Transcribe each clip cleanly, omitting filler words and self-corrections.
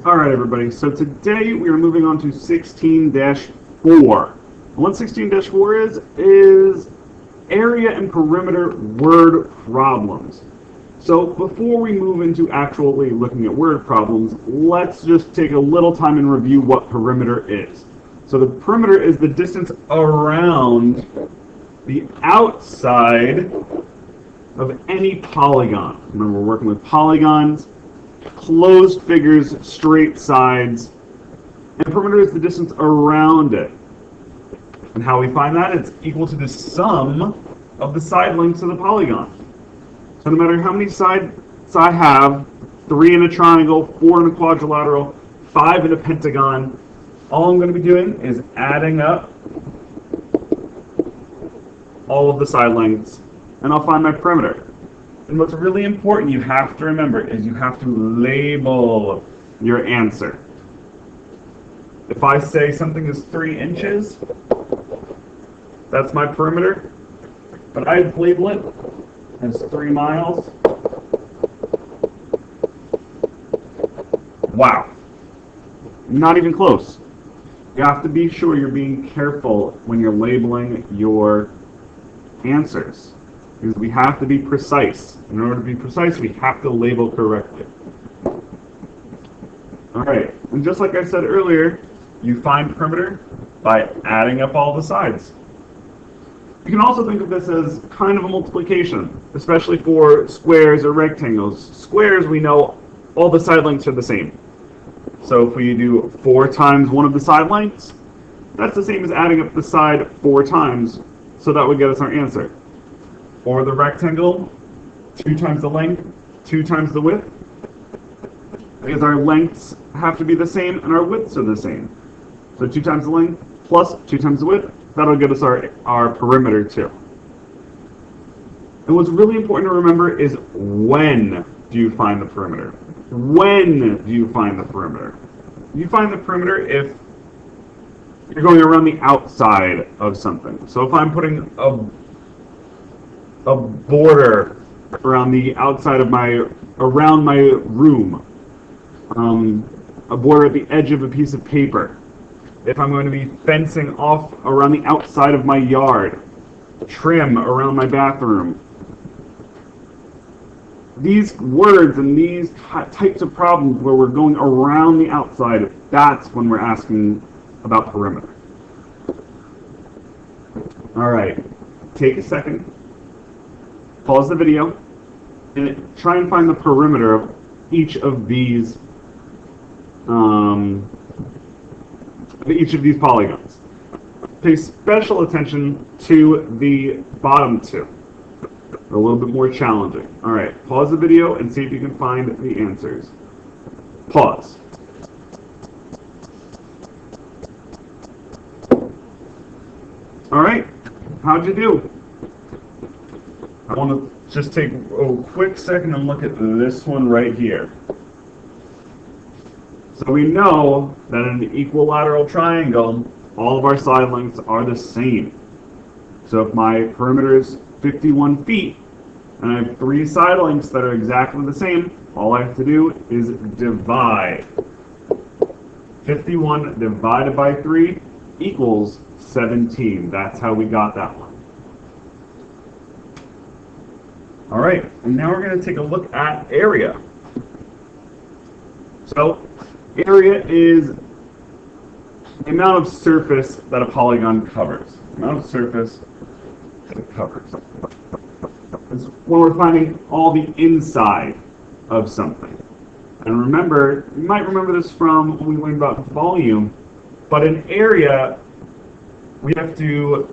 All right, everybody. So today we are moving on to 16-4. And what 16-4 is area and perimeter word problems. So before we move into actually looking at word problems, let's just take a little time and review what perimeter is. So the perimeter is the distance around the outside of any polygon. Remember, we're working with polygons, closed figures, straight sides, and perimeter is the distance around it. And how we find that? It's equal to the sum of the side lengths of the polygon. So no matter how many sides I have, 3 in a triangle, 4 in a quadrilateral, 5 in a pentagon, all I'm going to be doing is adding up all of the side lengths, and I'll find my perimeter. And what's really important you have to remember is you have to label your answer. If I say something is 3 inches, that's my perimeter, but I label it as 3 miles. Wow. Not even close. You have to be sure you're being careful when you're labeling your answers, because we have to be precise. In order to be precise, we have to label correctly. Alright, and just like I said earlier, you find perimeter by adding up all the sides. You can also think of this as kind of a multiplication, especially for squares or rectangles. Squares, we know all the side lengths are the same. So if we do 4 times one of the side lengths, that's the same as adding up the side 4 times, so that would get us our answer. Or the rectangle, 2 times the length, 2 times the width, because our lengths have to be the same and our widths are the same. So 2 times the length plus 2 times the width, that'll get us our perimeter too. And what's really important to remember is when do you find the perimeter? When do you find the perimeter? You find the perimeter if you're going around the outside of something. So if I'm putting a border around the outside of around my room, a border at the edge of a piece of paper, if I'm going to be fencing off around the outside of my yard, trim around my bathroom, these words and these types of problems where we're going around the outside, that's when we're asking about perimeter. Alright, take a second, pause the video, and try and find the perimeter of each of these polygons. Pay special attention to the bottom 2. They're a little bit more challenging. Alright, pause the video and see if you can find the answers. Pause. Alright, how'd you do? I want to just take a quick second and look at this one right here. So we know that in an equilateral triangle, all of our side lengths are the same. So if my perimeter is 51 feet, and I have 3 side lengths that are exactly the same, all I have to do is divide. 51 divided by 3 equals 17. That's how we got that one. Alright, and now we're going to take a look at area. So, area is the amount of surface that a polygon covers. The amount of surface that it covers. It's when we're finding all the inside of something. And remember, you might remember this from when we learned about volume, but in area, we have to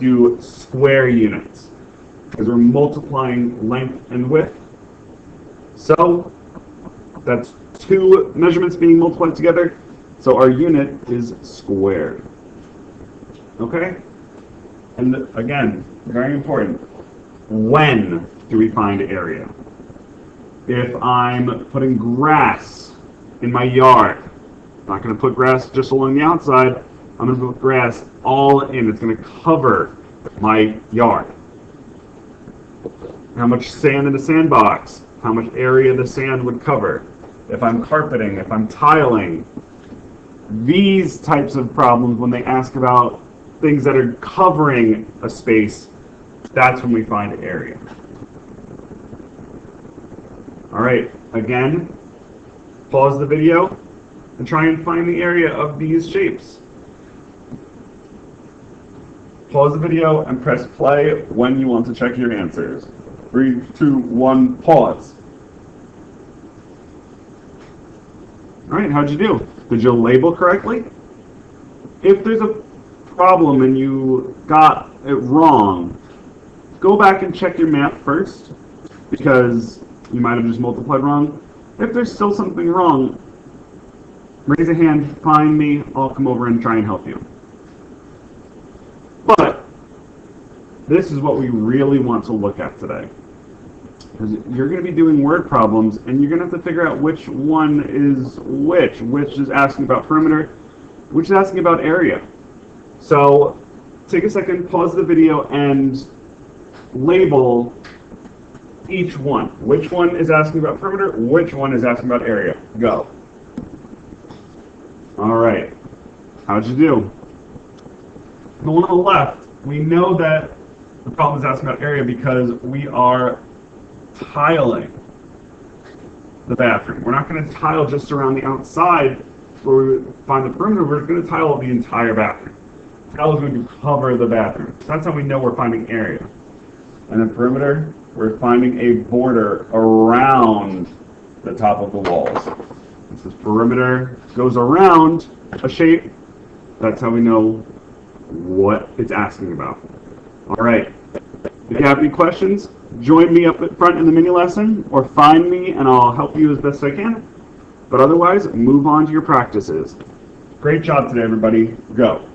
do square units, because we're multiplying length and width. So that's 2 measurements being multiplied together, so our unit is squared. Okay? And again, very important, when do we find area? If I'm putting grass in my yard, I'm not going to put grass just along the outside, I'm going to put grass all in. It's going to cover my yard. How much sand in a sandbox? How much area the sand would cover? if I'm carpeting, if I'm tiling. These types of problems, when they ask about things that are covering a space, that's when we find area. All right, again, pause the video and try and find the area of these shapes. Pause the video and press play when you want to check your answers. 3, 2, 1, pause. All right, how'd you do? Did you label correctly? If there's a problem and you got it wrong, go back and check your map first, because you might have just multiplied wrong. If there's still something wrong, raise a hand, find me, I'll come over and try and help you. But this is what we really want to look at today. Because you're going to be doing word problems, and you're going to have to figure out which one is which is asking about perimeter, which is asking about area. So take a second, pause the video, and label each one. Which one is asking about perimeter? Which one is asking about area? Go. All right. How'd you do? The one on the left, we know that the problem is asking about area because we are tiling the bathroom. We're not going to tile just around the outside where we find the perimeter. We're going to tile the entire bathroom. Tile is going to cover the bathroom. So that's how we know we're finding area. And then perimeter, we're finding a border around the top of the walls. This is perimeter goes around a shape. That's how we know what it's asking about. All right. If you have any questions, join me up at front in the mini lesson, or find me and I'll help you as best I can. But otherwise, move on to your practices. Great job today, everybody. Go.